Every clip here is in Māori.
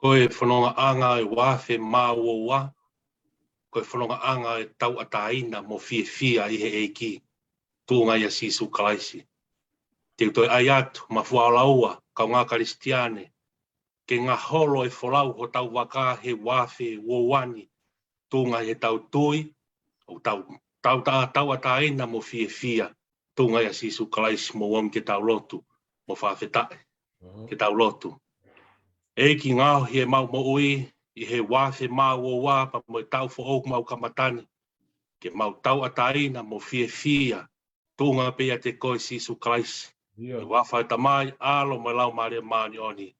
Koe whanonga anga e wafe mā ua, koe whanonga anga e tau ataina mo fia i he eiki. Tūnga ia Sisu Kalaisi. Te toi ai atu, ma fualaua, kau ngā karistiane, ke ngā holo e wholau ho tau waka he wafe wowani, tūnga he tau tui, o tau ataina mo fia, tūnga ia Sisu Kalaisi mo wam ke tau lotu, mo whawhetai, ke tau lotu. Eiki ngāo he mau mo ui, i he wafe mau o wā, pa mo tau who mau kamatani, ke mau tau ataina mo fia, tūnga pia te koe Sisu Kalaisi. I wawhai tamai, alo mai lau maria mani oni.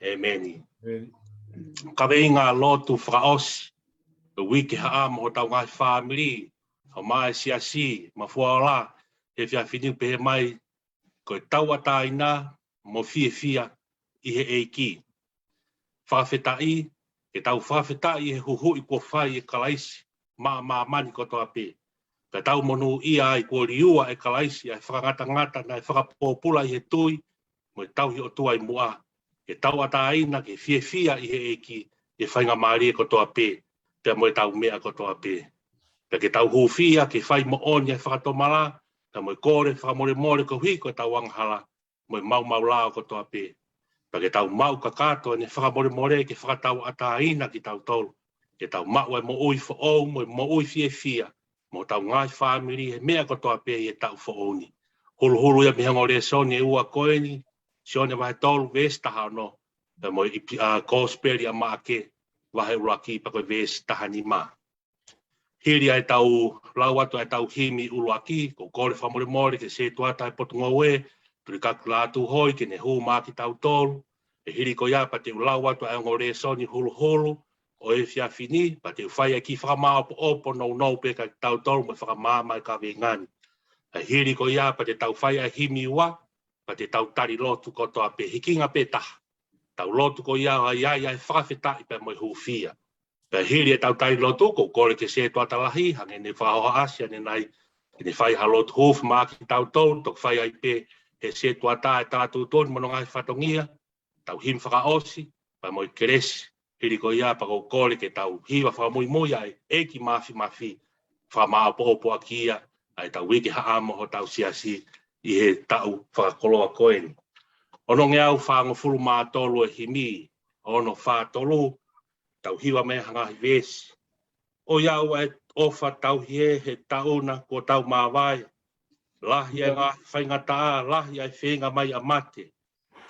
Ameni. Ka wei ngā lotu whakaosi, e wiki haa mo tau ngai whamiri, o mai siasi, ma fuaola, he whia whiniu pehe mai, koe tau ataina mo fia i he eiki. Whawhetai, ke tau whawhetai he huhui kua whai e Kalaisi, mani kotoa pe. Ka tau monu ia ai kua riua e Kalaisi, ai whakangata na e whakapopula i he tui, mo e tau hi o tua i mua. E tau ataina ke fia i he eiki, e whainga maari e kotoa pe, pia mo e tau mea kotoa pe. Pia ke tau hufia, ke whai mo oni e whakatomala, pia mo e kore whakamore ko hui ko e tau wanghala, mo e mau lao kotoa pe. Pia ke tau mau kakato e whakamore ke whakatau ataina ki tau tolu. Ke tau mau e mo ui whaou, mo ui fia. Mo tau ngai whamiri he mea kotoa pe e tau whaoni. Hulu ia mihango rea soni e ua koeni, soni wahe tolu vestaha no, e mo i kosperi a maake, wahe uraki pa koe vestaha ni ma. Hiri ai tau lauato ai tau himi uruaki, ko kore whamore ke se tuata e potunga ue, turi kakulatu hoi ke ne hu maki tau tolu, e hiri ko ia pa te lauato ai ngore soni hulu, o e fia fini, pa te whai ki whakamao po opo no pe ka tau tolu mo whakamā mai ka vengani. E hiri ko ia pa te tau whai a himi ua, pa te tau tari lotu kotoa pe hikinga pe taha. Tau lotu ko ia ai e whawhetai pe mo i hufia. Pe hiri e tau tari lotu ko kore ke se tuata lahi, hange ne whahoha asia ne nai, ne whai ha lotu huf maki tau tolu, tok whai ai pe he se tuata e tātu tonu mono ngai whatongia, tau him whakaosi, pa mo i keresi. Hiri ko ia pa ko kore ke tau hiwa whamui ai, eki mafi, whamao po opo akia, ai tau wiki haamo ho tau siasi, i he tau whakakoloa koeni. Ono nge au whango furu maa tolu e himi, ono wha tolu, tau hiwa me hangahi vesi. O iau e ofa tau hie he tauna ko tau maa vai, lahi e ngā whaingataa, lahi e whenga mai a mate.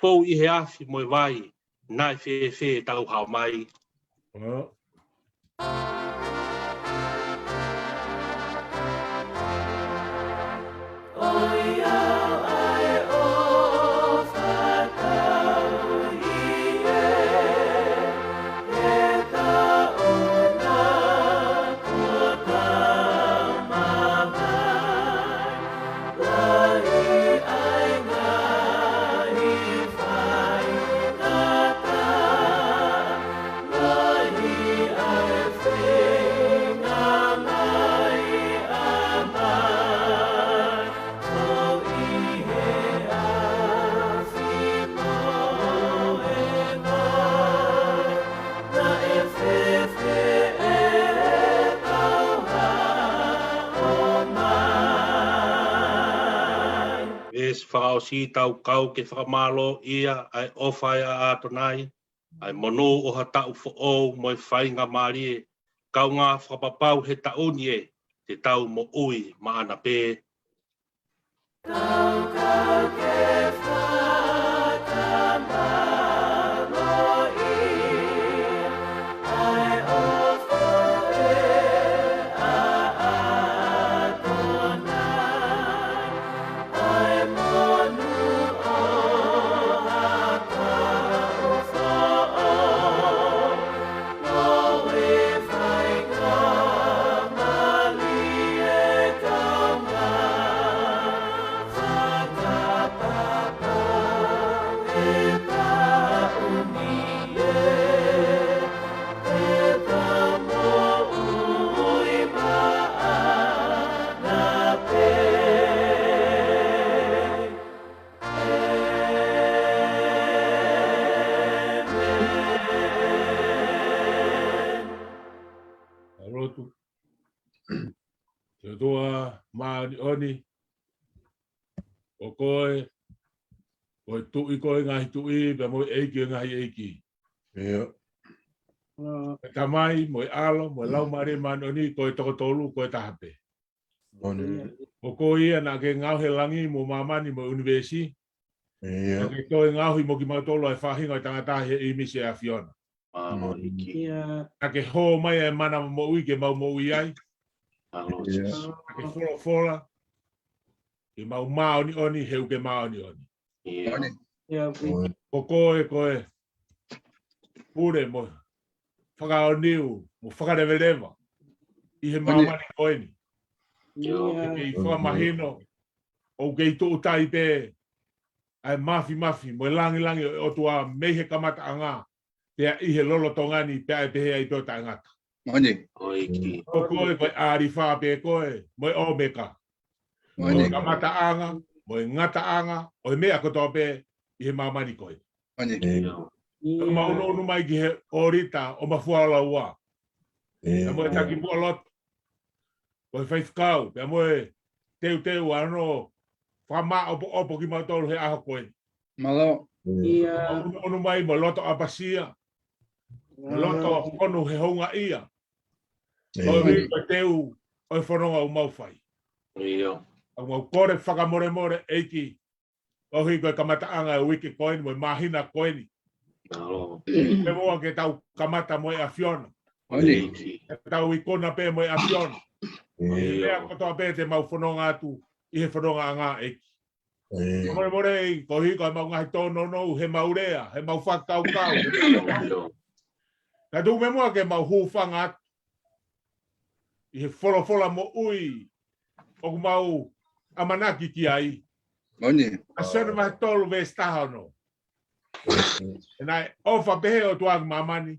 Pou i he afi moe vai, nai whe tau hao mai. Whakao si tau kau ke whakamalo ia ai ofai a atonai, ai monu o ha tau fo mo i whainga marie, kau ngā whakapapau he tauni e, te tau mo ui maana pe. Te toa maani oni. O koe. O tu i koe ngahi tu i. Pea mo eiki ngahi eiki. E tamai, mo alo, mo lau mare maani oni. Koe toko tolu, koe tahape. O koe ia na ke ngau he langi mo mamani mo universi. Na ke koe ngau hi mo ki mautolo e whahinga i tangata he imisi a Fiona. Na ke ho mai e mana mo ui ke mau mo ui ai. Na ke fola fola. Ke mau maoni oni heu ke maoni oni. O koe. Pure mo. Whakao niu. Mo whakarewelewa. I he mamani koe ni. Ke i whamahino. O ke i tō tai pē. Ai mafi. Mo langi o tua mehe kamata anga. Pea i he lolo tongani pea e pehe ai tō tai ngata. O koe aari wha pē koe. Mo o meka. Mo kamata anga. Mo ngata anga. O mea koto pē i he mamani koe. O mauno mai ki he orita o mafuala ua. Pea mo e taki mua loto. Ko he whaifkau. Pea mo e teu ano whama opo ki mautoro he aho koe. Ono mai mo loto apasia. Loto ono he honga ia. O e teu o e whanonga o mauwhai. O mau kore whakamore eiki. O hi koe kamataanga e wiki koeni mo mahina koeni. Me moa ke tau kamata mo e a Fiona. E tau i kona pe mo e a Fiona. Mea kotoa pe te mau whanonga atu i he whanonga anga eiki. More ko hi ko mau ngai tono no he maurea, he mau whakau. Na tu me moa ke mau hufanga i he fola mo ui o mau amanaki ki ai. A sona mai tolu ve stahano. Na ofa behe o tuang mamani.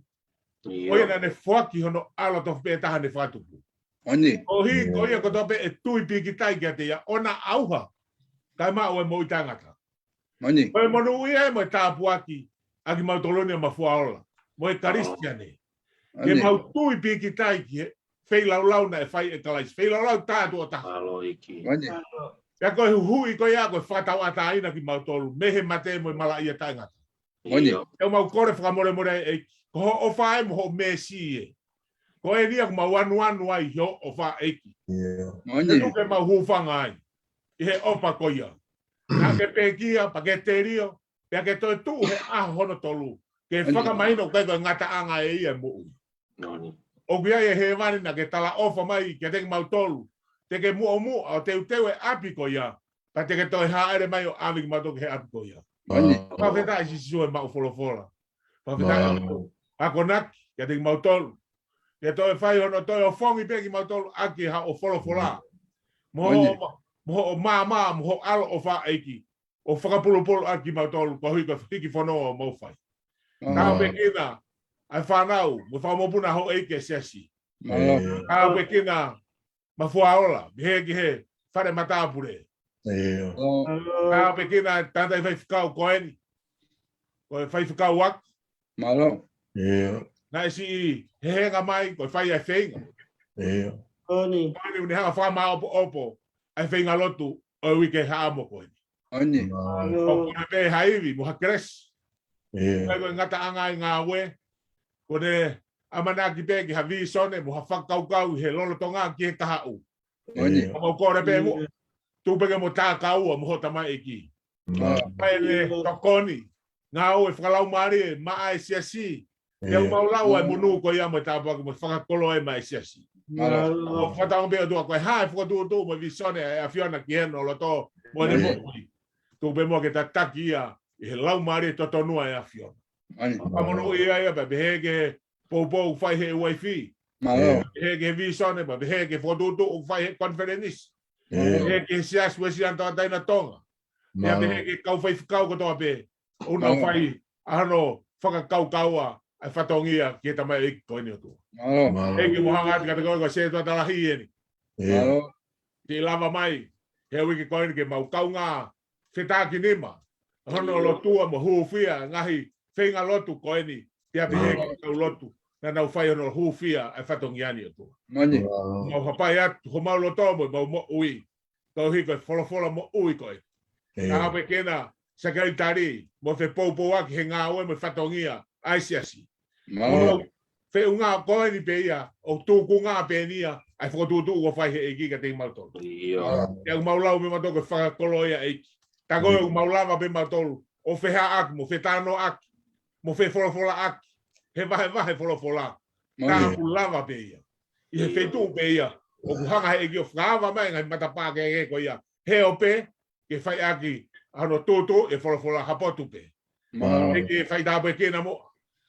Oia na ne fuaki hono ala to pe tahane fatupu. O hi ko ia ko tope e tui piki tai ki te ia ona auha. Kai ma o e mo itangata. Koe monu ia e mo e tāpuaki aki mau tolonia mafuaola. Mo e karistiane. Ke mau tui piki tai ki fei lau na e fai e kalais. Fei lau tātu o taha. Pea koe hui koe ia koe whakatau ata aina ki mau tolu. Mehe mate mo e mala ia taingata. E mau kore whakamore e ko ho o whae mo ho mesi e. Ko e nia ko mau anu ai ho o wha eiki. E tuke mau hufanga ai. I he opa koia. Nā ke pēkia, pa ke te rio, pia ke toi tū he aho hono tolu. Ke whakamaino kai koe ngata anga e ia mo ui. O kia e he wani na ke tala ofa mai ke te mau tolu. Te ke mua o teu e api koia. Pa te ke toi haere mai o awi ki mato ke he api koia. Pa whetā isi sue mau fola. Pa whetā ako naki ke te mau tolu. Ke toi whai hono toi o whongi pe ki mau tolu aki ha o fola. Mo o mama mo alo o fa eiki o whakapulupulu aki mautolu ko hui ko hiki whanau o mauwhai. Kao pekina ai whanau mo whamopuna ho eike sesi. Kao pekina ma fuaola bihe ki he whare matapure. Kao pekina tantai whaifukau koeni ko whaifukau wak. Na isi he henga mai ko whai ai whenga. Koeni uni hanga whama opo ai whenga lotu o wike haamo koe. O kone pe haiwi, mo hakres. Kai koe ngata anga i ngā we. Kone amanaki pe ki hawi sone, mo hawhakaukau he lolo tonga ki he kahau. O mo kore pe mo, tūpeke mo tā kaua mo hota mai eki. Pai le tokoni, ngā ue whakalau maari maa e siasi. Te umaulau ai monu ko ia mo tāpaki mo whakakolo e mai siasi. O whatang bea tua koe hae whakatū mo visone a Fiona ki heno lo tō mo ne mokui. Tū pe mo ke ta taki ia i he lau maari totonua e a Fiona. Pamono ia ia pa behe ke pou whai he waifi. Behe ke visone pa behe ke whakatū whai he konferenis. Behe ke sias wesi anta taina tonga. Ia behe ke kau whai whakau kotoa pe. Una whai ano whakakau ai whatongia ki tamai iki koini o tu. Eki mohanga ati kata koe se tua talahi eni. Ti lava mai, he wiki koini ke mau kaunga whetaki nima. Hono lo tua mo huufia ngahi whenga lotu koini, tia pihe ki kau lotu. na nau whai ono hufia ai whatongiani o tua. Mani. Mau hapai atu, ho mau lo tomo, mau mo ui. Tau hiko e wholofola mo ui koe. Ka hape kena, sakari tari, mo te poupou aki he ngā oe me whatongia, ai siasi. Fe unga koe ni pe ia, o tūku ngā pe nia, ai whakotūtu ua whai he eiki ka te mautolu. Ia umaulau me matoko whakakolo ia eiki. Ta koe umaulava pe mautolu, o wheha aki, mo whetano aki, mo whe wholofola aki, he vahe wholofola. Ka lava pe ia. I he whetu pe ia, o kuhanga he eiki o whakawa mai ngai matapā ke eke ko ia. He o pe, ke whai aki, ano tūtu e wholofola hapotu pe. Eke whai tāpe kena mo,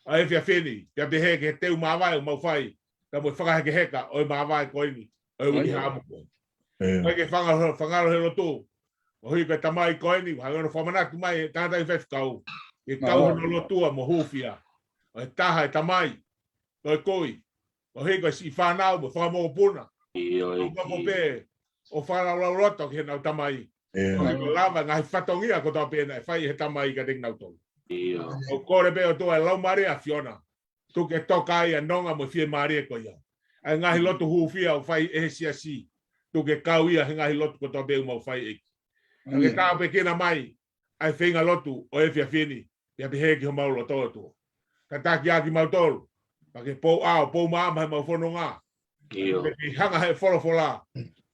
a e fia whini, pia te heke, teu mawai o mau whai, ka mo whakaheke heka, o e mawai koini, o e uni hamu koini. Mai ke whangaro he lotu, o hui ka tamai koini, hangono whamanatu mai, tātai whewhkau, ke kau hono lotua mo hufia, o e taha e tamai, o e koi, o hui ka si whanau mo whakamogo puna, o kako pe, o whanau roto ke nau tamai, o hui ka lava ngahi whatongia ko tau pēna, e whai he tamai ka ting nau tolu. O kore pe o toa lau maria Fiona. Tu ke toka ia nonga mo fie maria ko ia. Ai ngahi lotu hufia o fai e siasi. Tu ke kau ia he ngahi lotu ko toa pe mo fai eki. Ke tau pe kena mai. Ai whenga lotu o e fia whini. Pia te heki ho maulo toa toa. Ka taki aki mau tolu. Pa ke pou ao, pou maama he mau whono ngā. Ke hanga he wholofola.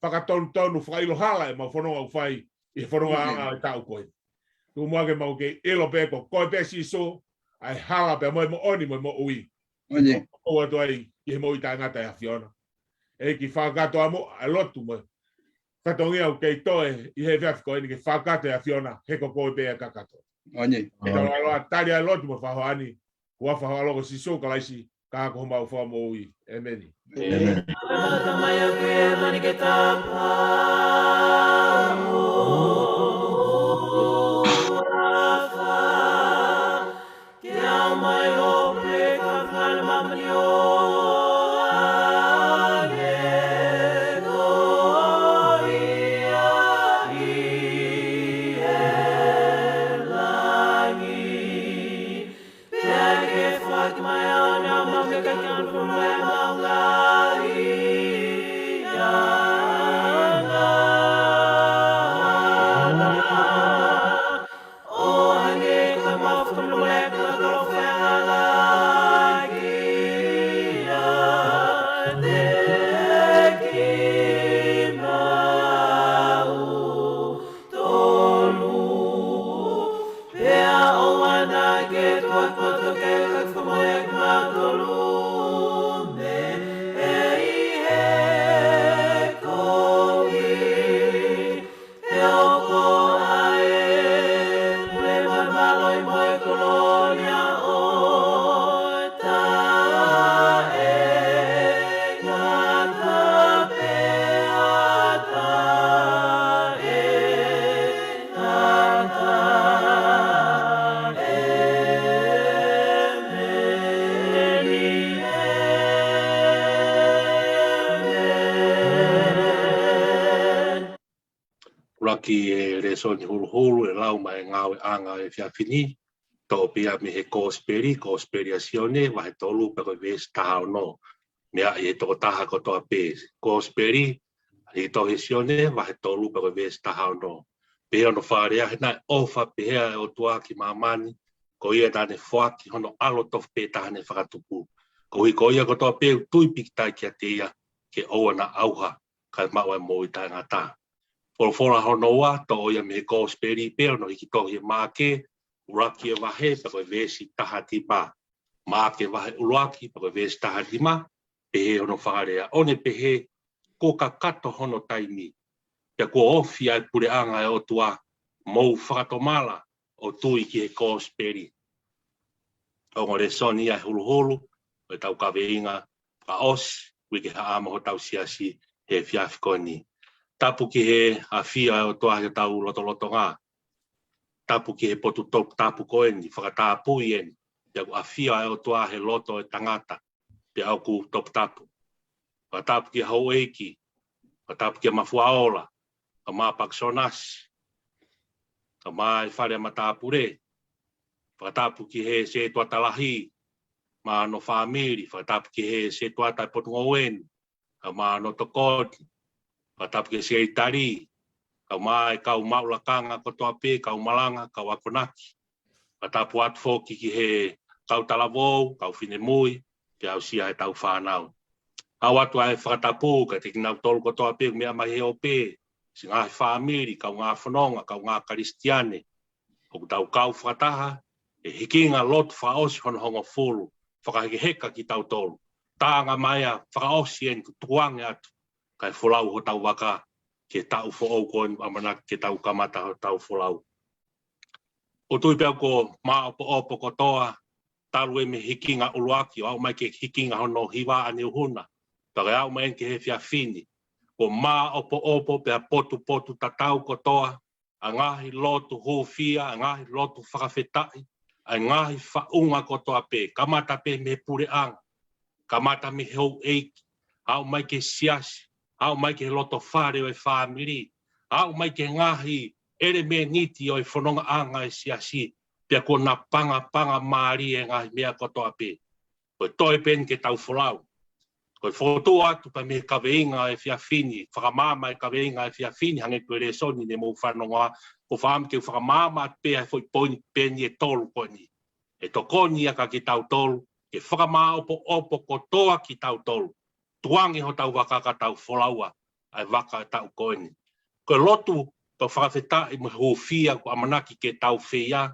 Paka tonu whakailo hala e mau whono ngā ufai. I whono ngā anga e tau koe. Tu moage mau ke elo pe ko koe pe si so ai hala pe mo oni mo ui. Oni. O ato ai i mo i tangata e Fiona. E ki whakato amo a lotu mo. Katongia o kei toe i he vef ko ni ke whakato e Fiona he ko koe pe e kakato. Oni. E tau aloa tari a lotu mo whahoani. Kua whahoalogo si so kalaisi ka ko mau wha mo ui. Amen. Amen. Raki e resoni hulu e lau mai ngāwe anga e whiawhini. Tō pia mi he kōsperi wa he tolu pe koe ves taha no. Mea i he tō taha ko toa pēs. Kōsperi, i tō he sione wa he tolu pe koe ves taha no. Pea no whārea he nai ofa pehea e o tuaki mamani. Ko ia tāne whaki hono alo tof pe tahane whakatupu. Ko ia ko toa peu tuipiki tai kia te ia ke oa na auha kai maua mo i tai ngā tā. Fora hono wa to ia me kōsperi peo no hiki tohi māke, uraki e wahe pa koe vesi taha tipa. Māke wahe uraki pa koe vesi taha tima, pehe hono whakarea. One pehe ko ka kato hono taimi. Pia ko ofi ai pure anga e o tua mou whakatomala o tui ki he kōsperi. O ngore soni ai hulu o tau ka veinga ka os, wiki ha ama ho tau siasi he whiawhikoni. Tapu ki he a fia o toa he tau loto ngā. Tapu ki he potu tōp tapu koeni, whakatapu i eni. Pia a fia o toa he loto e tangata, pia au ku tōp tapu. Whakatapu ki hau eiki, whakatapu ki mafuaola, ka mā paksonas, ka mā e whare matapu re. Whakatapu ki he se tua talahi, ma no family fa tap ke he se tua tai pot ngoen ma no tokot fa tap ke se tari ka mai ka maula kanga ko to ape ka malanga ka wakonaki fa tap wat fo ki he ka talavo ka fine mui ke au sia tau fa nau awa tu ai fa tapu ka te na tol ko to ape me mai he ope singa family ka nga fononga ka nga kristiane o tau kau fataha e hikinga lot fa os hon hongo fulu whakaheka ki tau tolu. Tāanga maia whakaosien ku tuange atu kai wholau ho tau waka ke tau whoau koen amana ke tau kamata ho tau wholau. O tui pēo ko maa opo ko toa taru e me hikinga uluaki o au mai ke hikinga hono hiwa ane uhuna. Pake au mai ke he whiawhini. Ko maa opo pēa potu tatau ko toa a ngahi lotu hōwhia, a ngahi lotu whakawhetai, a ngahi whaunga ko toa pē. Kamata pē me pure anga. Kamata me hau eiki. Au mai ke siasi. Au mai ke loto whare o e whamiri. Au mai ke ngahi ere me niti o e whanonga anga e siasi. Pea ko na panga maari e ngahi mea ko toa pē. Ko toi pen ke tau wholau. Ko foto atu pa me kaweinga e whiawhini. Whakamama e kaweinga e whiawhini hange koe re soni ne mou whanonga. Ko whaam ke whakamama pēa foi poini pēni e tolu koni. E tokoni aka ki tau tolu. Ke whakamā opo ko toa ki tau tolu. Tuangi ho tau waka ka tau wholaua. Ai waka tau koeni. Ko lotu pa whakawheta i mo hōwhia ko amanaki ke tau whea.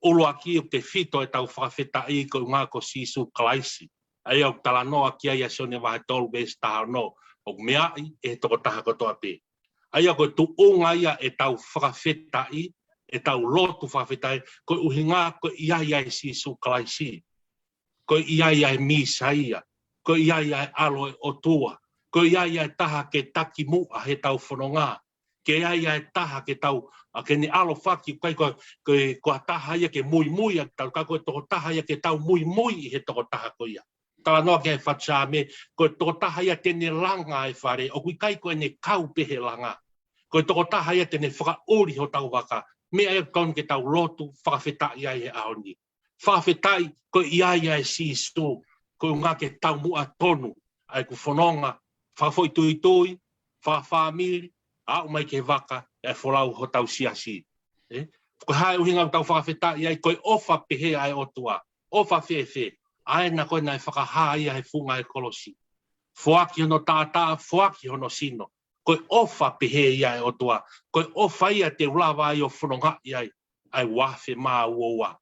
Ulu aki o te whito e tau whakawheta i ko ngā ko sisu kalaisi. Ai au tala noa ki ai asone wahe tolu bēs taha no. O mea i e toko taha kotoa pē. Ai au ko tu unga ia e tau whakawheta i. E tau lotu whakawheta i. Ko uhinga ko ia e sisu kalaisi. Ko ia e misa ia. Ko ia e alo e otua. Ko ia e taha ke taki mua he tau whanonga. Ke ia e taha ke tau. A ke ni alo whaki ko a taha ia ke mui a tau. Ko toko taha ia ke tau mui he toko taha ko ia. Tala noa ke whatsa me, ko toko taha ia tene langa e whare, o kui kai koe ne kau pehe langa. Ko toko taha ia tene whakauri ho tau waka, mea e kaun ke tau lotu, whakawhetai ai he aoni. Whakawhetai, ko ia e sisu, ko ngā ke tau mua tonu, ai ku whanonga, whakawhoi tui, whakawhamiri, au mai ke waka, e wholau ho tau siasi. Ko hae uhinga tau whakawhetai ai, koe ofa pehe ai otua, ofa whewhe. Ai na koe nai whakahāia he whunga e kolosi. Whoaki hono tātā, whoaki hono sino. Koe ofa pehe ia e otua. Koe ofa ia te ulawa ai o whanonga iai. Ai wawhe maa uoa.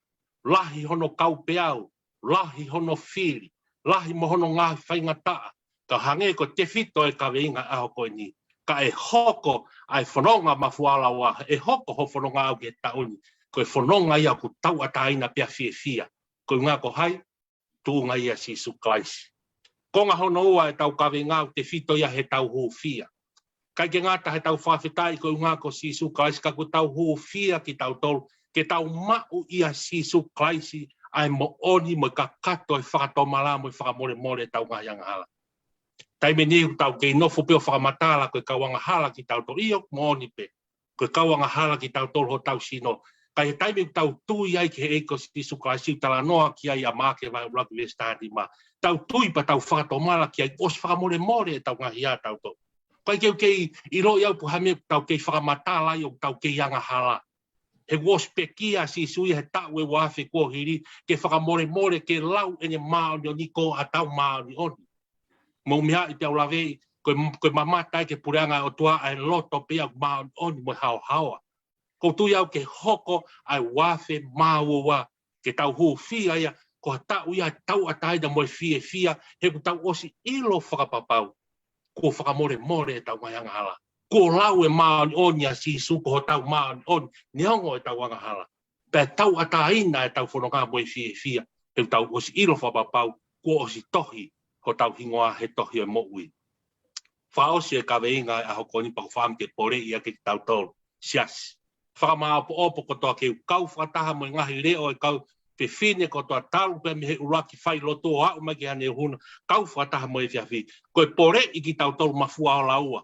Lahi hono kaupeau. Lahi hono whiri. Lahi mo hono ngā whaingataa. Ka hange ko te whito e ka weinga aho koe ni. Ka e hoko ai whanonga mafuala wa. E hoko ho whanonga au ke tauni. Koe whanonga ia ku tau ataina pia whia. Koe ngā ko hai. Tūnga ia sisu klaisi. Ko ngā hono ua e tau kawe ngāu te whito ia he tau hōwhia. Kai ke ngāta he tau whawhetai ko ngā ko sisu klaisi ka ko tau hōwhia ki tau tolu. Ke tau mau ia sisu klaisi ai mo oni mo ka kato e whakatomala mo e whakamore tau ngā yanga hala. Taime ni tau kei nofo peo whakamatala ko e kawanga hala ki tau tolu. Iyo mo oni pe. Ko e kawanga hala ki tau tolu ho tau sino. Kai he taime tau tui ai ke eiko sisu klaisi tala noa ki ai a māke vai ulaku e stadi ma. Tau tui pa tau whakatomala ki ai os whakamore e tau ngahi a tau to. Kai keu kei i roi au pu hame tau kei whakamatala i o tau kei anga hala. He wos pekia sisu i he tau e wafe kua hiri ke whakamore ke lau ene maoni o niko a tau maoni oni. Mau mea i te au lawe koe mamatai ke pureanga o tua ai loto pea maoni oni mo hao hawa. Ko tui au ke hoko ai wafe māua ke tau hōwhia ia ko tau ia tau ataida mo e whia he ku tau osi ilo whakapapau ko whakamore e tau ngaianga hala. Ko lau e maoni oni a sisu ko tau maoni oni ni hongo e tau anga hala. Pea tau ataina e tau whanonga mo e whia he ku tau osi ilo whakapapau ko osi tohi ko tau hingoa he tohi e moui. Whaosi e kaweinga e aho koni pa whaam ke pore ia ke tau tolu. Siasi. Whakamā opo ko toa keu kau whataha mo ngahi reo e kau pe whine ko toa taru pe me he uraki whai loto o hau mai ki hane huna kau whataha mo e whiawhi. Koe pore i ki tau tolu mafua o laua.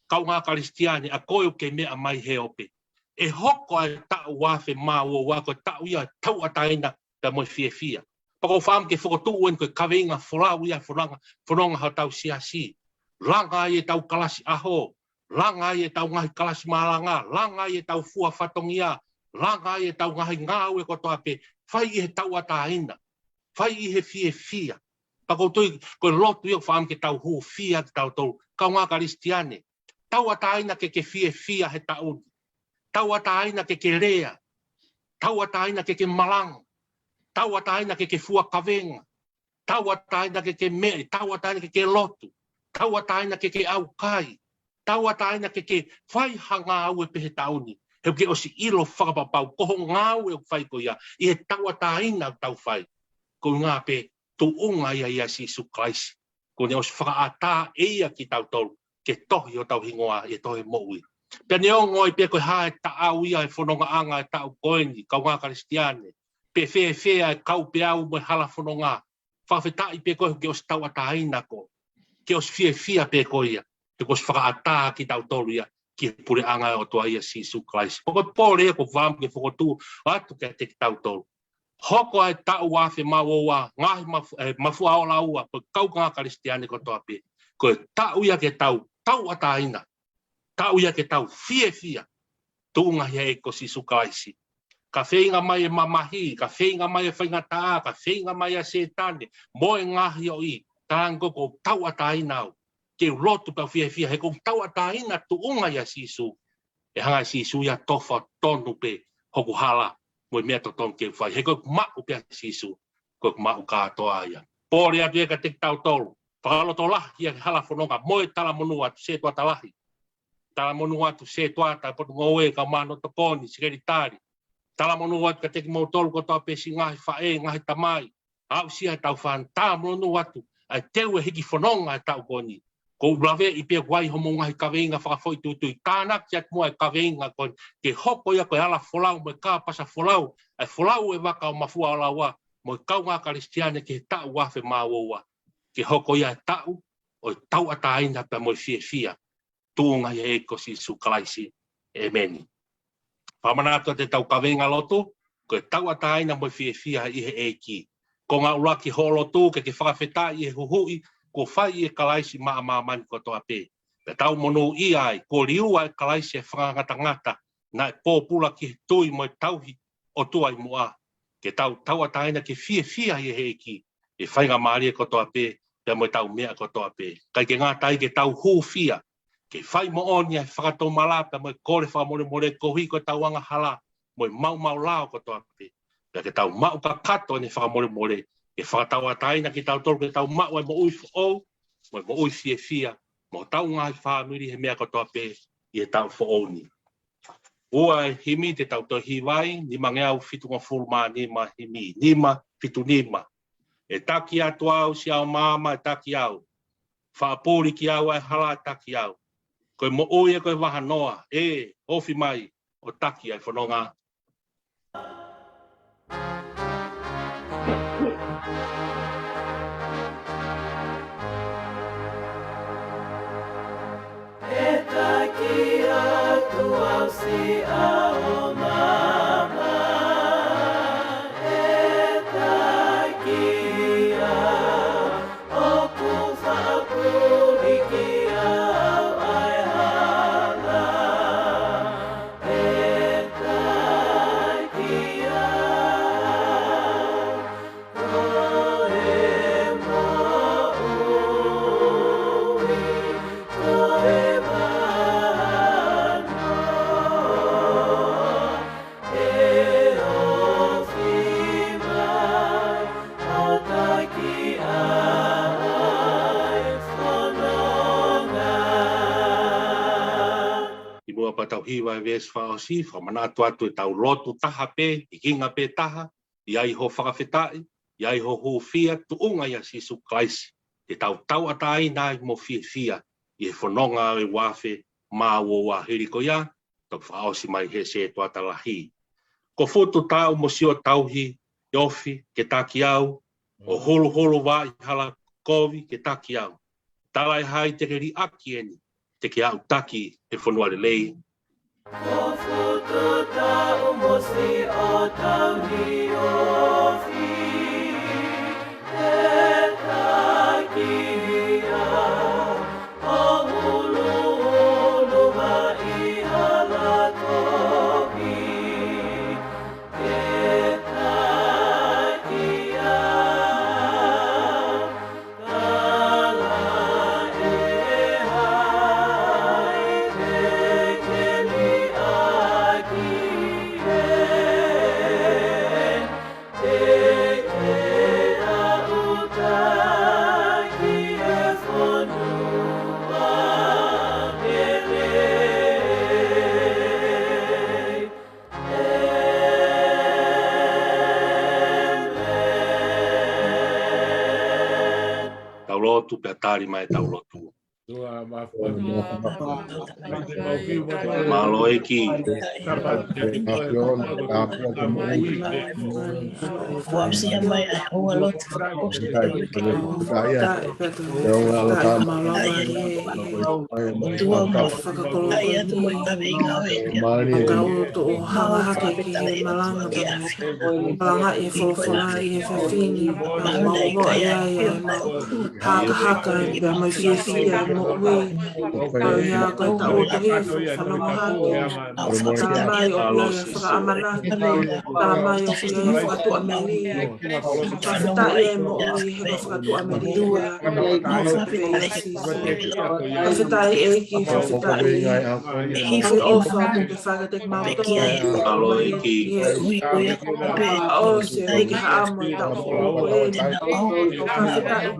Kau ngā karistiani a koe ke mea mai he ope. E hoko ai tau wafe mā ua koe tau ia tau ataina pe mo e whiawhia. Pako whaam ke whakotu en koe kaweinga wholau ia whanonga ha tau siasi. Langa e tau kalasi aho. Langa e tau ngahi kalasi malanga. Langa e tau fua whatongia. Langa e tau ngahi ngāu e kotoa pe. Whai i he tau ataina. Whai i he fie fia. Pako tui koe lotu ia whaam ke tau hu fia ki tau tau. Kau ngā karistiane. Tau ataina ke fie fia he tauni. Tau ataina ke rea. Tau ataina ke malanga. Tau ataina ke fua kawenga. Tau ataina ke meri. Tau ataina ke lotu. Tau ataina ke au kai. Tau ataina ke whai hanga au e pehe tauni. Heu ke osi ilo whakapapau. Koho ngau e whai ko ia. I he tau ataina tau whai. Ko ngā pe tu unga ia Sisu Christ. Ko ne osi whakaata eia ki tau tolu. Ke tohi o tau hingoa e tohi moui. Pea ne ongo i pia koe hae ta au ia e whanonga anga e tau koeni. Kau ngā karistiane. Pe fea e kau pe au mo hala whanonga. Whawhetai pe koe ke osi tau ataina ko. Ke osi fia pe koe ia. Ke osi whakaata ki tau tolu ia. Ki pure anga o toa ia Sisu Christ. Poko pōre ko whaam ke whakotu atu ke te tau tolu. Hoko ai tau wafe maua, ngahi mafua o laua, po kau ngā karistiane ko toa pe. Ko tau ia ke tau ataina. Tau ia ke tau fia. Tūnga hea e ko Sisu Christ. Ka whenga mai e mamahi, ka whenga mai e whaingataa, ka whenga mai e setane, moe ngahi o i, tāngo ko tau ataina au. Ke rotu pau fia, he ko tau ataina tuunga ia Sisu. E hanga Sisu ia tofa tonu pe, hoku hala, moe mea to tonu ke whai. He ko mau pia Sisu, ko mau kātoa ia. Pōre atu e ka te tau tolu. Whakaloto lahi ia hala whanonga, moe tala monu atu, se tua talahi. Tala monu atu, se tua ata, potu ngoe ka mano tokoni, sikeri tari. Tala monu atu ka teki mau tolu ko toa pesi ngahi whae, ngahi tamai. Au sia tau whan, tā monu atu, ai teu e hiki whanonga e tau koni. Ko ulawe i pia guai homo ngahi kaweinga whakafoi tutui. Tānak ki atu mua e kaweinga koni. Ke hoko ia koe ala wholau, mo e kā pasa wholau. Ai wholau e waka o mafua o laua. Mo e kau ngā karistiane ke tau wafe māua. Ke hoko ia e tau, o e tau ataina pe mo e fia. Tūnga ia e ko Sisu Christ. Amen. Whamanatu te tau kaweinga lotu, ko e tau ataina mo e fia i he eiki. Ko ngā uraki holotu ke whakawheta i he huhui, ko whai e kalaisi maa mani ko toa pe. Pe tau mono i ai, ko riua e kalaisi e whangata na e pōpula ki he tui mo e tauhi o tua i mua. Ke tau ataina ke fia i he eki. E whainga maari e ko toa pe, pe mo e tau mea ko toa pe. Kai ke ngā tai ke tau hu fia. Ke whai mo oni e whakato mala, pe mo e kore whamore kohi ko tau anga hala, mo e mau lao ko toa pe. Pe ke tau mau ka kato ne whamore. E whakatau ataina ki tau tolu ke tau mau e mo ui whoo, mo ui fia, mo tau ngāi whamiri he mea katoa pe i e tau whooni. Ua e himi te tau tau hiwai, ni mangeau fitunga fulma nima himi, nima fitu nima. E taki atu au si au mama e taki au. Whaapuri ki au e hala e taki au. Koe mo ui e koe wahanoa, ofi mai o taki ai whanonga. Si ao mama e takia o kufa kurikia ai hala e takia ko e mo ui ko e tau hiwa e ves whaosi, whamanatu atu e tau lotu taha pe, i kinga pe taha, i ai ho whakawhetai, i ai ho fia, tuunga ia Sisu Christ, e tau atai nai mo fia, i e whanonga e wafe, mā wa hiri ko ia, tau whaosi mai he se tuata lahi. Ko futu tau mo sio tauhi, yofi, ke taki au, o holo wa i hala kovi, ke taki au. Talai hai te ri aki eni, te ke au taki e whanua le lei. Ko futu tau mo si o tauhi yofi, lotu pe atari mai tau lotu. Malo eki. Ya ko ta o to he fa no ha ta mai o ya fra amana ta mai o ya fra to ameli fa ta ye mo o he ko fra to ameli ya fa ta e ki fa ta e fa o fa ko fa ka tek ma to Malo eki. o se ki ha amo ta o e fa ta e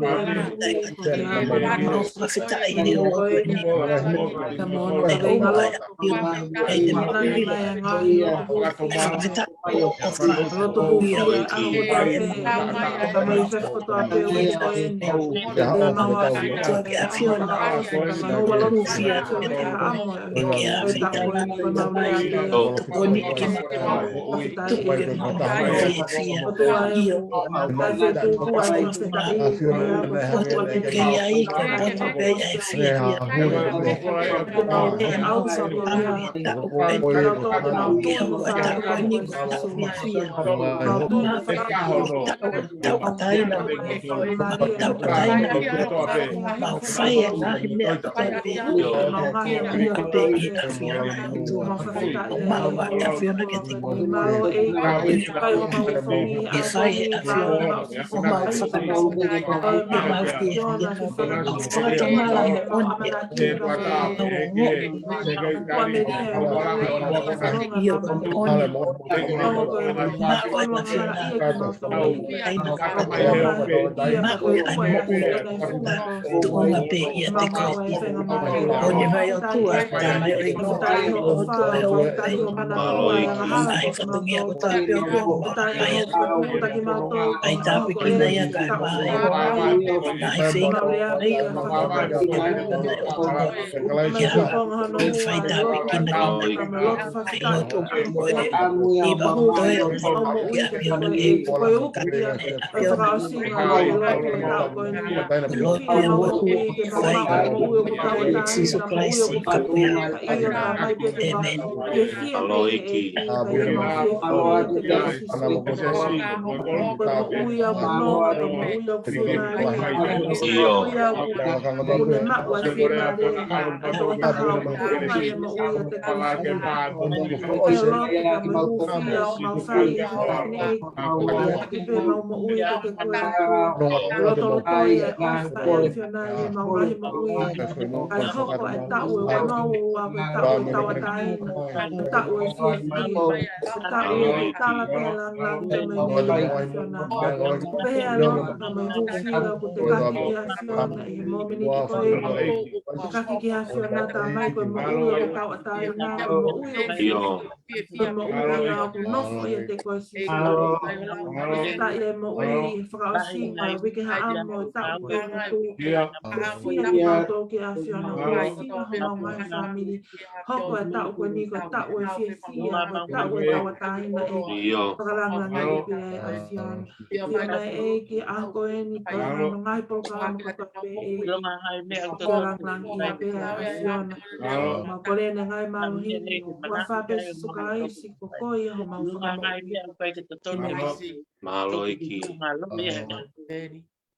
Malo eki.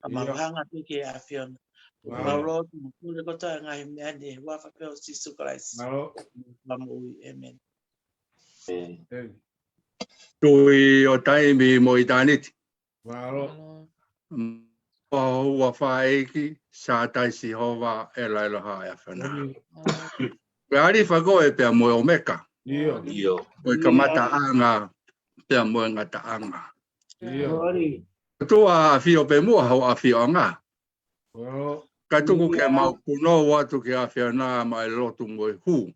Amahanga peke afiona. Lord, mkule kota ngai mende wafa pe sisu Christ. Mamu amen. Tui o taimi mo i taniti. O ua whaeki sa taisi hova e lailo hae awhana. Gari whagoe pia mo o meka. Oi ka mata anga pia mo ngata anga. Tua a fio pe mua hau a fio anga. Ka tuku ke mau puno watu ke a fio na mai lotu mo i hu.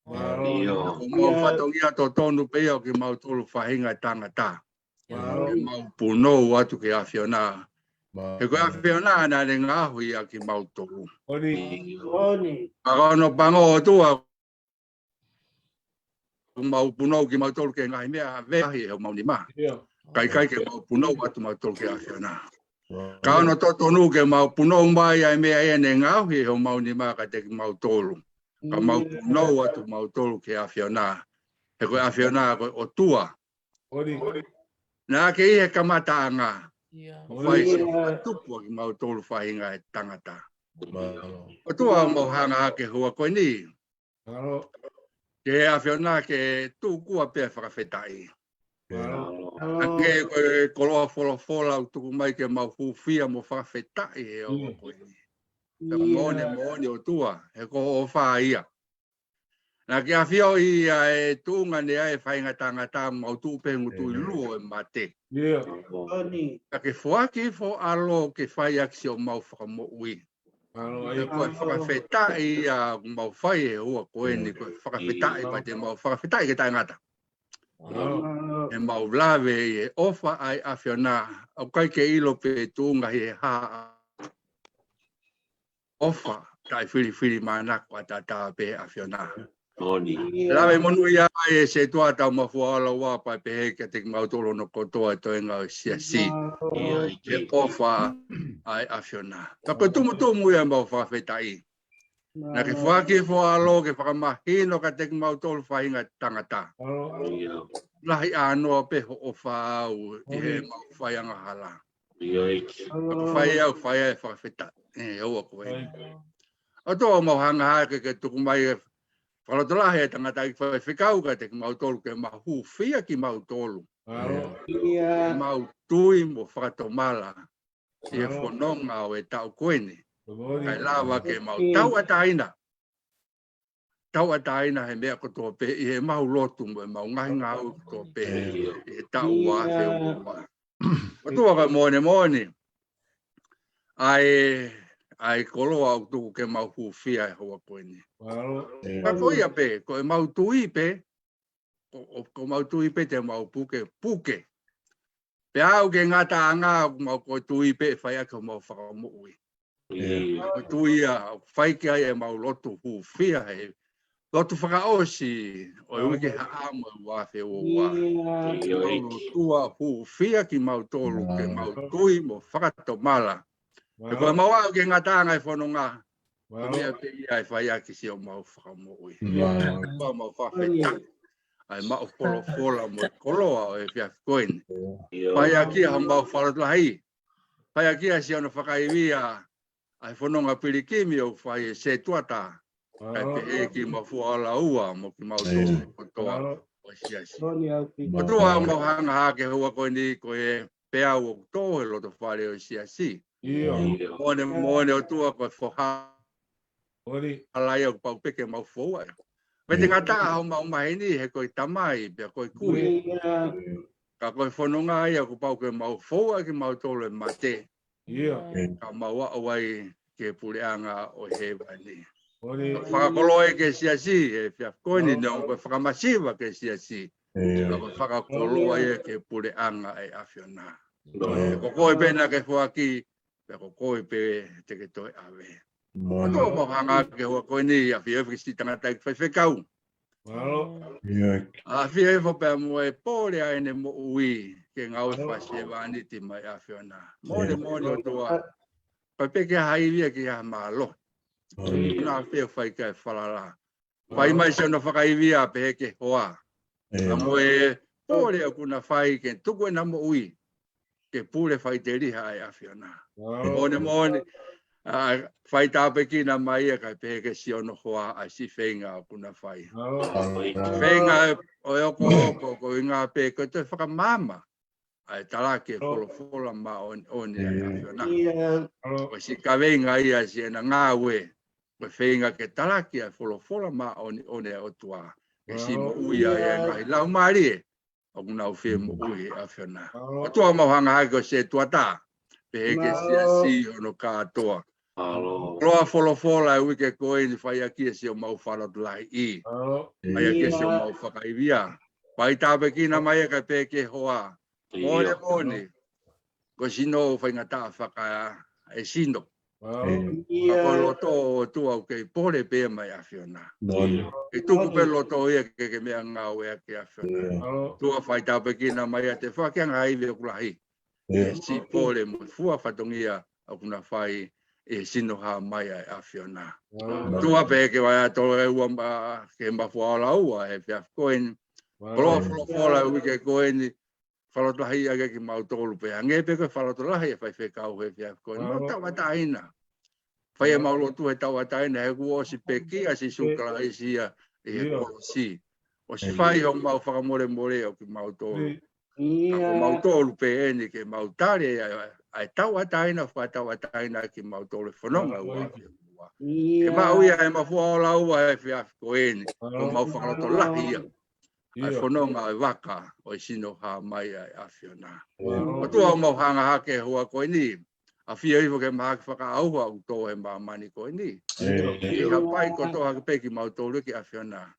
O mau whatongia to tonu pe au ke mau tolu whahinga tangata. Ke mau puno watu ke a fio na E koe awhiona na le ngahui a ki mautolu. Oni. Parono pango tua. Mau punau ki mautolu ke ngai mea vehi e mau ni ma. Kai ke mau punau atu mautolu ke awhiona. Ka ono totonu ke mau punau mai ai mea e ne ngahui e mau ni ma ka te ki mautolu. Ka mau punau atu mautolu ke awhiona. E koe awhiona koe o tua. Nā ke ihe kamata anga. Whai se tupu ki mau tolu whahinga e tangata. O tua mau hanga ke hua koe ni. Ke awhiona ke tūkua pia whakawhetai. Ange koe koloa wholofola u tuku mai ke mau huwhia mo whakawhetai e o koe ni. Ka mone o tua he ko o whaia. Nā ke awhio i e tūnga ne ai whainga tangata mau tūpe ngutu i luo e mate. Ka ke whaki fo alo ke whai akisi o mau whakamo ui. Ke koe whakawhetai a mau whai e ua koe ni koe whakawhetai pa te mau whakawhetai ke tangata. E mau lawe e ofa ai awhiona au kai ke ilo pe tūnga hi e haa. Ofa tai whiri manako a tata pe awhiona. Lawe monu ia e se tua tau mafua ala wapa pe heke te mautolo no kotoa to enga o siasi. E ofa ai awhiona. Ka koe tumu ia mau whawhetai. Na ke whaki alo ke whakamahino ka te mautolo whahinga tangata. Lahi anoa pe ho ofa au i he mau whaianga hala. Ka whai au whai e whawhetai. E oa koe. O toa mau hanga hake ke tuku mai e whalotolahe e tangata i whawhikau ka te mautolu ke mahu whia ki mautolu. Mau tui mo whakatomala i e whanonga o e tau koene. Kai lawa ke mau tau ataina. Tau ataina he mea kotoa pe i he mahu lotu mo e mau ngahi ngau kotoa pe i he tau wafe o mua. O tua ka mone. Ai koloa au tuku ke mau huwhia e hoa koene. Ka koia pe, ko e mau tui pe, ko mau tui pe te mau puke. Pe au ke ngata anga mau ko tui pe whai ake mau whakamu ui. Ko tui a whai ke ai e mau lotu huwhia e. Lotu whakaosi o e wike haama wafe o wa. Mau tua huwhia ki mau tolu ke mau tui mo whakatomala. E koe mau au ke ngatanga e whanonga. Mea pe ia e whai aki si o mau whakamu ui. Koe mau whawheta. Ai mau wholofola mo koloa o e whia koene. Whai aki ha mau whalatulahi. Whai aki a si ona whakaiwia. Ai whanonga pirikimi o whai e se tuata. Kai pe e ki mawhua ala ua mo ki mau tō kotoa o siasi. O tua mau hanga hake hua koene koe pea o tō he loto whare o siasi. Mone o tua koe whoha alai au pau peke mau whoa. Me te ngata hau mau mahini he koe tamai pia koe kui. Ka koe whanonga ai au pau ke mau whoa ki mau tōle mate. Ka mau awai ke pureanga o he wani. Whakakoloe ke siasi e whia koeni nao koe whakamasiwa ke siasi. Koe whakakoloe e ke pureanga e awhiona. Ko koe pena ke whaki. Pero koe pe te ke toi awe. Ato mo hanga ke hoa koe ni a whia whisi tangata i whaiwhekau. A whia e whapea mo e pōre a ene mo ui ke ngau e whasi e wani ti mai a whiona. Mone o tua. Pai peke haivia ki ha malo. Nā whia whai kai whalala. Whai mai se ona whakaivia pe heke hoa. A mo e pōre a kuna whai ke tuku e na mo ui. Ke pūre whai te riha ai a whiona. Mone, whai tāpe ki na mai e kai peke si ono hoa a si whenga o kuna whai. Whenga o e oko ko i ngā peke te whakamama. Ai talake wholofola ma oni ai a whiona. O si kawenga ia si ena ngā ue. Ko whenga ke talake ai wholofola ma oni ai o tua. Ke si mo ui ai e ngai lau maari e. O kuna u whi mo ui a whiona. O tua mauhanga haiko se tuata. Peheke si ono katoa. Loa wholofola e wike koe ni whai akia si o mau wharatulai i. Whai akia si o mau whakaivia. Pai tāpe ki na mai e kai peke hoa. Mone. ko sino fa ngata whaka e sino. Ko loto tua ke pole pe mai afiona. E tuku pe loto ia ke mea ngau e ke afiona. Tua whai tāpekina mai a te whakianga haiwe kulahi. E si pole mo fua whatongia au kuna whai e sino ha mai a afiona. Tua pe ke wai ato e ua ke mawhuala ua e whiaf koen. Koloa whola wike koen whalotolahi ake ki mautolu pe. Nge pe koe whalotolahi e whai whekau he whiaf koen. Mau tawa taina. Whai e maulotu he tawa taina he kua si peki a si sukala i sia e he kolosi. O si whai o mau whakamore more o ki mautolu. Ako mautolu pe eni ke mautare ai tawa taina wha tawa taina ki mautolu whanonga ua. E mau ia e mawhuaola ua e whiaf koeni. O mau whakalotolahi ia. Ai whanonga e waka o i sino ha mai ai awhiona. O tua mau hanga hake hua koe ni. A whia iwo ke maha ki whaka aua u tō he maa mani koe ni. I ka pai ko tō hake peki mau tōru ki awhiona.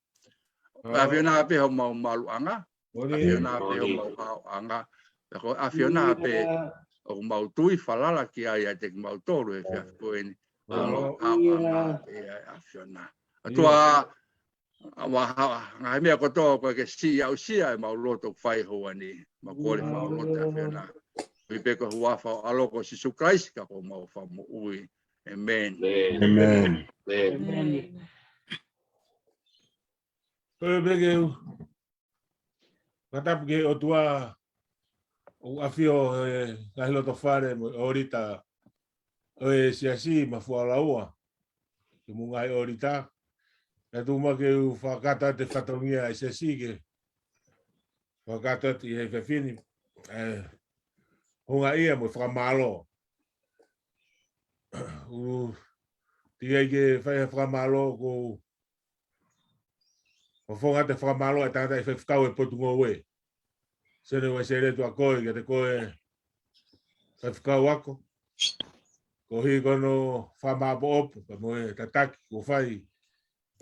Awhiona ape ho mau malu anga. Awhiona ape ho mau hao anga. Awhiona ape o mau tui whalala ki ai te ki mau tōru e whiaf koe ni. O mau hao anga e ai awhiona. A tua ngai mea kotoa koe ke si au sia e mau loto whai hoa ni. Mau kore whao loto a whiona. Vi peko huafa o aloko si Christ ka ko mau wha mo ui. Amen. Amen. Koe peke katapu ke o tua o awhio ngai loto whare mo orita o e siasi ma fuala ua. Ke mungai orita. E tuma ke u whakata te whatongia e se sige. Whakata te he whewhini. Hunga ia mo whakamalo. Tia ke whakamalo ko whonga te whakamalo e tangata e whekau e potungo we. Sene wa sere tua koe ke te koe whekau ako. Ko hi kono whamabo opu. Ka moe tataki ko whai.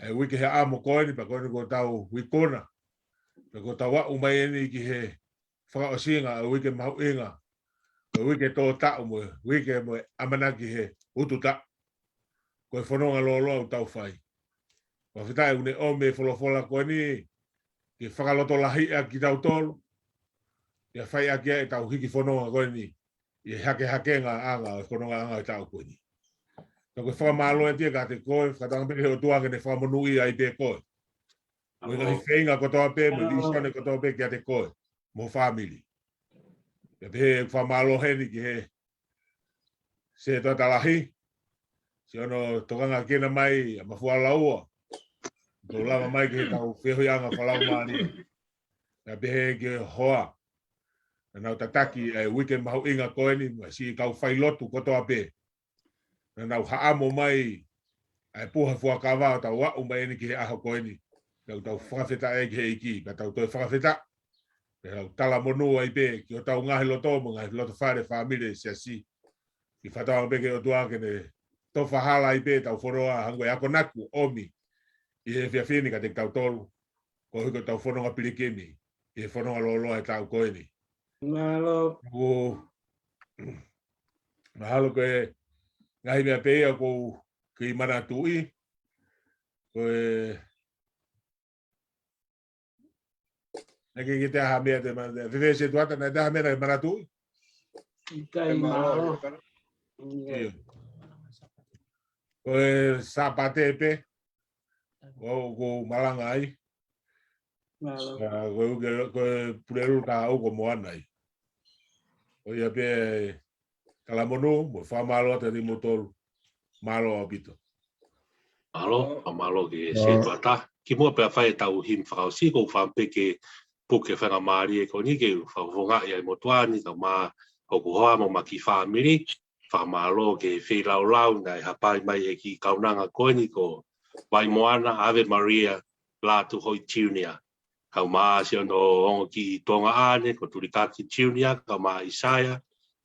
E wiki he amo koe ni pa koe ni ko tau wikona. Pa ko tau wa umai eni ki he whakaosinga e wiki mahu inga. Ko wiki tō tau mo, wiki mo amanaki he ututa. Ko e whanonga lolo au tau whai. Ko whitai une ome wholofola koe ni ki whakaloto lahia ki tau tolu. Ia whai akia e tau hiki whanonga koe ni. I hake ngā anga e whanonga anga e tau koe ni. Ka koe whakamalo e tia ka te koe, whakatanga o tuanga ne whamonui ai pe koe. Koe ngahi whainga kotoa pe, mo disone kotoa pe kia te koe, mo family. Ka te he whamalo heni ki he se tata lahi, si ono tokanga kena mai a mafuala ua. Tō lama mai ki he tau whehoianga whalau maani. Ka te he ki hoa. Na nau tataki e weekend mahu inga koe ni, si kau whailotu kotoa pe. Na nau haamo mai ai puha fuakawa tau wa umai ni ki he aho koe ni. Tau tau whakawheta e ki he iki, ka tau toi whakawheta. Tau tala monu ai pe, ki o tau ngahi loto mo ngahi loto whare whamire si asi. Ki whatau pe ke o tuake ne to whahala ai pe tau whoroa hango e ako naku omi. I he whiawhini ka te tau tolu. Ko hiko tau whanonga pirikini. I he whanonga loloa e tau koe ni. Mahalo. Mahalo koe ngahi mea pēia ko ki mana tui. Koe neke ki te aha mea te mana. Whiwhe se tuata na te aha mea mana tui. Kai mahalo. Koe sapate pe. Ko malanga ai. Mahalo. Koe pureru ka au ko moana ai. Koe ia pe kalamonu, mo whamalo te ni motolu. Malo apito. Malo, malo ke se tuata. Ki mua pea whai tau him whakausi, ko whampe ke puke whanga maari e ko ni ke whawonga i ai motuani, tau maa hoku hoa mo maki whamiri. Whamalo ke wheilau lau, ngai hapai mai e ki kaunanga koe ni ko Vai Moana, Ave Maria, Latu Hoi Tiunia. Kau maa se ono ongo ki tonga ane, ko turikaki Tiunia, kau maa Isaia,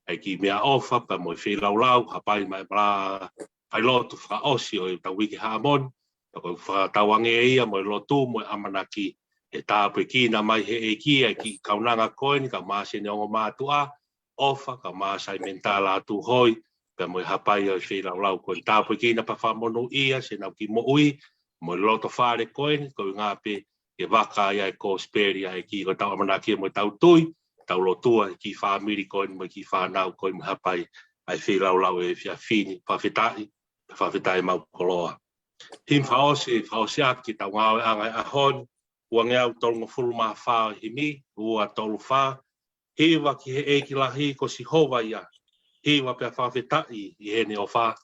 ai ki mea ofa, pa moi wheilau lau, hapai mai mla whailotu whaosi o i tau wiki haamon, pa ko whatawange ia moi lotu, moi amanaki, e tāpui ki na mai he e ki, ai ki kaunanga koe ni, kau maa se ne ongo mātua, ofa ka masai mentala tu hoi pe mo hapai o fi lau ko ta po ki na pa fa mo ia se na ki mo ui mo loto fare koin ko nga pe e waka ia ko speria e ki ko ta mana ki mo tau tui tau lo tua ki family koin mo ki fa na ko mo hapai ai fi lau e fi fini pa fitai mau koloa him faosi ki ta nga anga a hon wangea tol ngofulu ma fa himi ua tolu fa hiwa ki he eki lahi ko si hova ia hiwa pe fa fitai I he ne o fa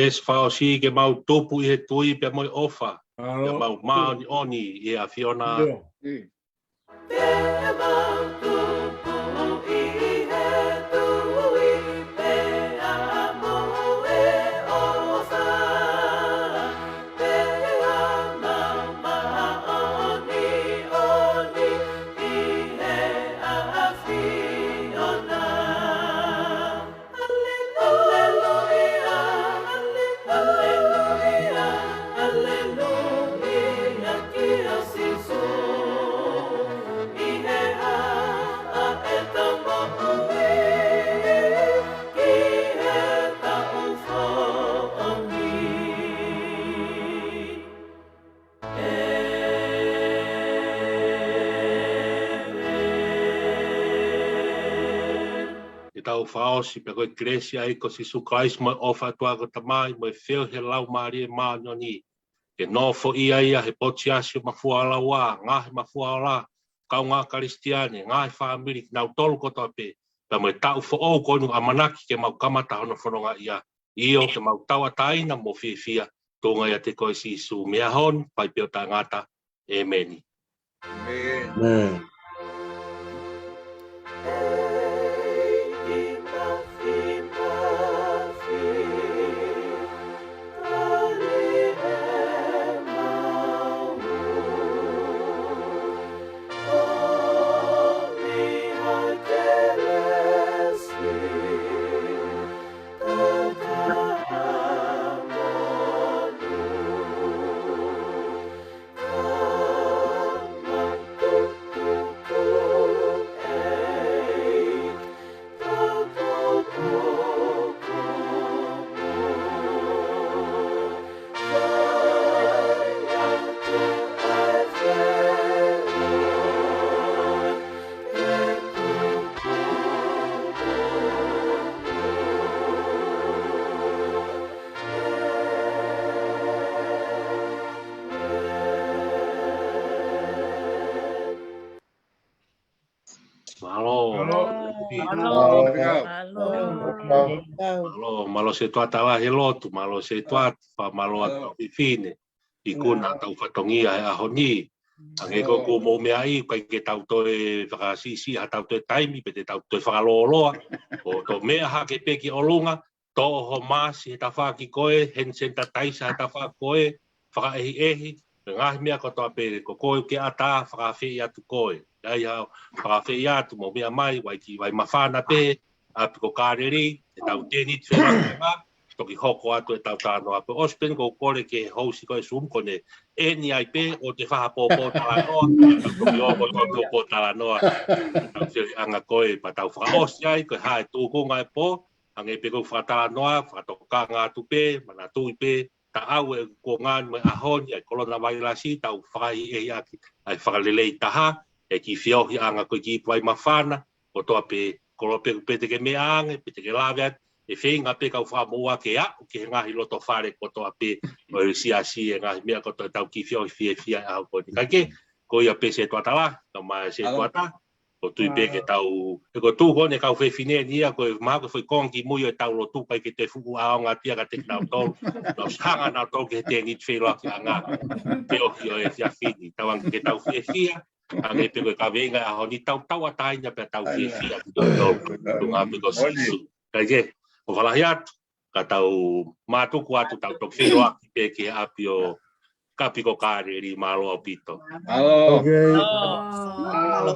es faosi ke mau topu I he tui pe moi ofa ya mau maoni oni I a Fiona tau faosi pe koe kresia I ko si sukais mo ofa tua ko tamai mo feo he lau mari ma noni ke no fo ia he potiasio mafua la wa nga mafua la ka nga kristiani nga family na tol ko tope pe mo tau fo o ko nu amanaki ke mau kamata ono fononga ia io ke mau tau taina mo fia tonga ia te ko si su mea hon pai pe tangata amen Amen. Malo se tua tawa he lotu, malo se tua fa malo I fine. I kuna tau whatongia he ahoni. Ange ko ko mo mea I kai ke tau toe whakasisi ha tau toe taimi pe te tau toe whakaloloa. O to mea ha ke peki olunga to ho masi he ta whaki koe hen senta taisa he ta whaki koe whaka ehi. Ngahi mea ko toa pere ko koe ke ata whakawhi atu koe. Ai hao whakawhi atu mo mea mai wai ki wai mawhana pe api ko kāreri, e tau tēni tūranga, toki hoko atu e tau tāno api ospen, ko kore ke housi koe sumkone, e ni ai pe o te whaha pōpō tala noa, toki omo pōpō tala noa, tau whiri anga koe, pa tau whakaosi ai, koe hae tūkunga e pō, ange pe kou whakatala noa, whakatokanga atu pe, mana tui pe, ta au e ko ngāni me ahoni, ai kolona wailasi, tau whakai e aki, ai whakalelei taha, e ki whiohi anga koe ki puai mawhana, o toa pe, kolo pe pete ke meange pete ke lave e feinga pe ka fa moa ke a ke ngahi loto fare ko to ape o sia e ngahi mea ko to tau ki fio fia a ko ni ka ke ko ia pe se to tala ka ma se to ata O tui pe ke tau, e ko tu hone kau whewhine nia, ko e maa ko whai kongi mui o tau lo tu pai ke te fuku a o ngā tia ka te nau tolu. Nau stanga nau tolu ke te nit wheloa ki a ngā. Te oki o e whia whini, tau anki ke tau whia. Ange pe ko ka venga a honi tau tau a taina pe tau whia. Tu ngā pe ko sisu. Kai ke, o whalahi atu, ka tau mātuku atu tau tok wheloa ki pe ke api o kapiko kāre ri malo o pito. Malo. Malo.